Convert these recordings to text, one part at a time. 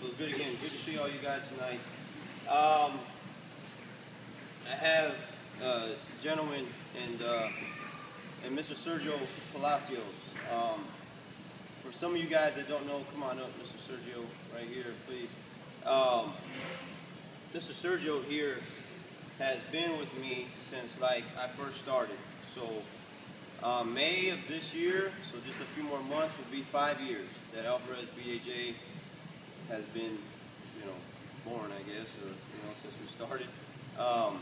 So it's good again. Good to see all you guys tonight. I have a gentleman and Mr. Sergio Palacios. For some of you guys that don't know, come on up, Mr. Sergio, right here, please. Mr. Sergio here has been with me since like I first started. So May of this year, so just a few more months, will be 5 years that Alvarez BJJ has been, born, I guess, or since we started. And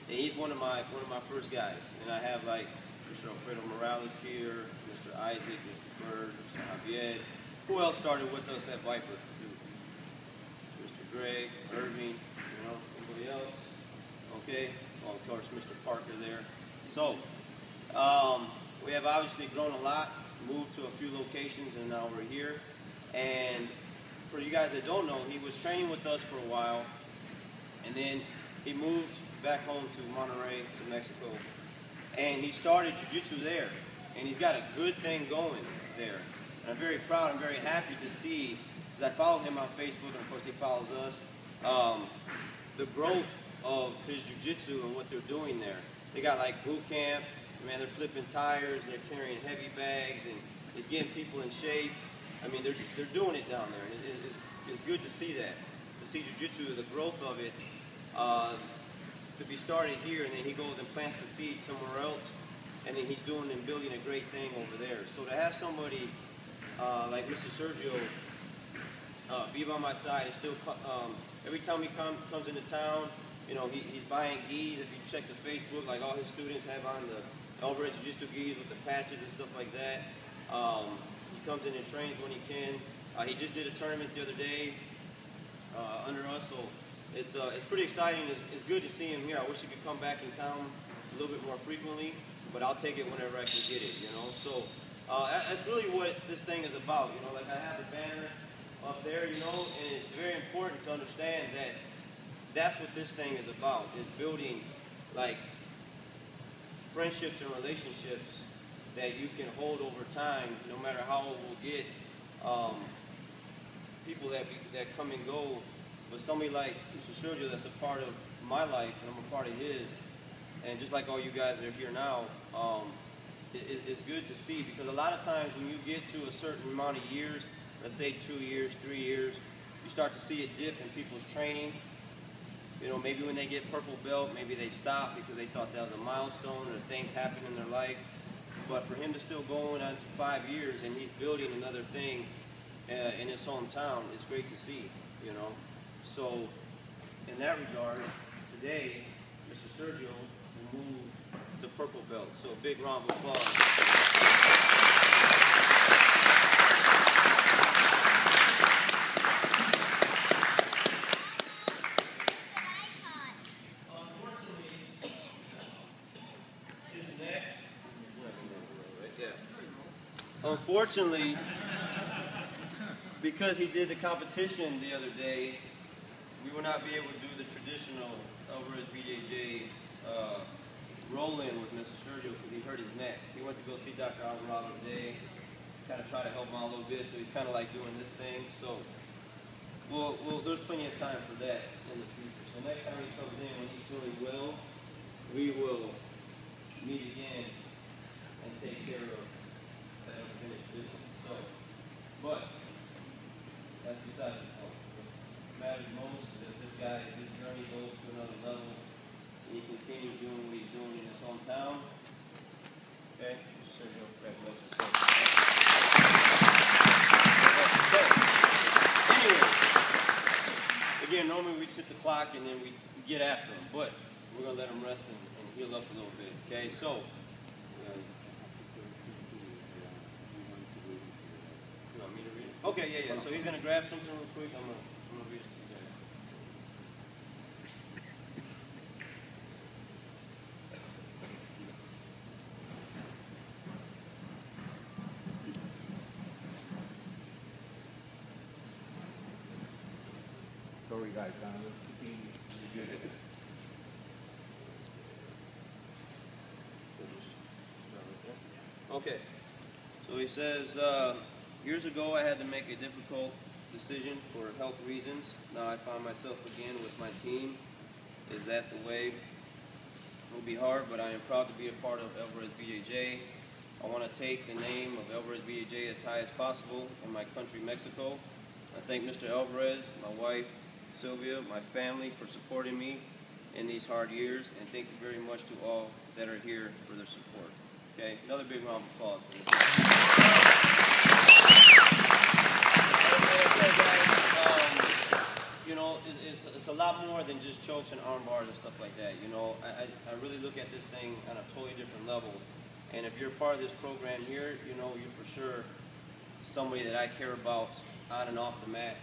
he's one of my first guys, and I have like Mr. Alfredo Morales here, Mr. Isaac, Mr. Bird, Mr. Javier. Who else started with us at Viper? Mr. Greg, Irving, anybody else? Okay, well, of course, Mr. Parker there. So we have obviously grown a lot, moved to a few locations, and now we're here. And for you guys that don't know, he was training with us for a while, and then he moved back home to Monterrey, to Mexico, and he started jiu-jitsu there, and he's got a good thing going there. And I'm very proud, I'm very happy to see, because I follow him on Facebook, and of course he follows us, the growth of his jiu-jitsu and what they're doing there. They got like boot camp, man, they're flipping tires, they're carrying heavy bags, and it's getting people in shape. I mean, they're doing it down there, and it's good to see that, to see jiu-jitsu, the growth of it, to be started here, and then he goes and plants the seed somewhere else, and then he's doing and building a great thing over there. So to have somebody like Mr. Sergio be by my side, and still every time he comes into town, he's buying gis. If you check the Facebook, like all his students have on the Alvarez Jiu-Jitsu gis with the patches and stuff like that. He comes in and trains when he can. He just did a tournament the other day under us, so it's pretty exciting. It's good to see him here. I wish he could come back in town a little bit more frequently, but I'll take it whenever I can get it, So that's really what this thing is about, Like I have the banner up there, and it's very important to understand that that's what this thing is about, is building, like, friendships and relationships that you can hold over time, no matter how old we'll get. People that come and go, but somebody like Mr. Sergio that's a part of my life, and I'm a part of his, and just like all you guys that are here now, it's good to see, because a lot of times when you get to a certain amount of years, let's say 2 years, 3 years, you start to see it dip in people's training. Maybe when they get purple belt, maybe they stop because they thought that was a milestone or things happen in their life. But for him to still go on to 5 years and he's building another thing in his hometown, it's great to see, So in that regard, today, Mr. Sergio will move to purple belt. So a big round of applause. Unfortunately, because he did the competition the other day, we will not be able to do the traditional Alvarez BJJ roll-in with Mr. Sergio because he hurt his neck. He went to go see Dr. Alvarado today, kind of try to help him out a little bit, so he's kind of like doing this thing. So there's plenty of time for that in the future. So next time he comes in, when he's feeling well, we will meet again and take care of that unfinished business. So, but that's besides the point. What matters most is that this guy, his journey goes to another level, and he continues doing what he's doing in his hometown. Okay? Mr. Sergio, congratulations. Anyway, again, normally we sit the clock and then we get after him, but we're going to let him rest and heal up a little bit. Okay? So, okay, yeah. So he's going to grab something real quick. I'm going to read it to you guys. Sorry, guys. Okay. So he says, years ago I had to make a difficult decision for health reasons. Now I find myself again with my team. Is that the way? It will be hard, but I am proud to be a part of Alvarez BJJ. I want to take the name of Alvarez BJJ as high as possible in my country, Mexico. I thank Mr. Alvarez, my wife, Sylvia, my family for supporting me in these hard years, and thank you very much to all that are here for their support. Okay, another big round of applause. You know, it's a lot more than just chokes and arm bars and stuff like that. You know, I really look at this thing on a totally different level. And if you're part of this program here, you know, you're for sure somebody that I care about on and off the mat.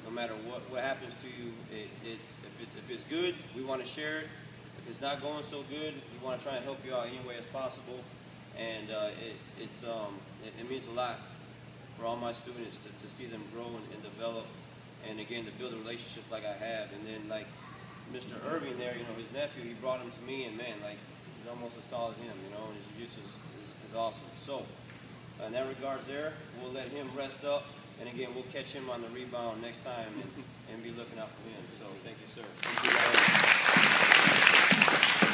No matter what happens to you, if it's good, we want to share it. If it's not going so good, we want to try and help you out any way as possible. And it means a lot for all my students to see them grow and develop. And again, to build a relationship like I have. And then like Mr. Irving there, you know, his nephew, he brought him to me, and man, like, he's almost as tall as him, you know, and his jiu-jitsu is awesome. So, in that regards there, we'll let him rest up. And again, we'll catch him on the rebound next time and be looking out for him. So, thank you, sir. Thank you,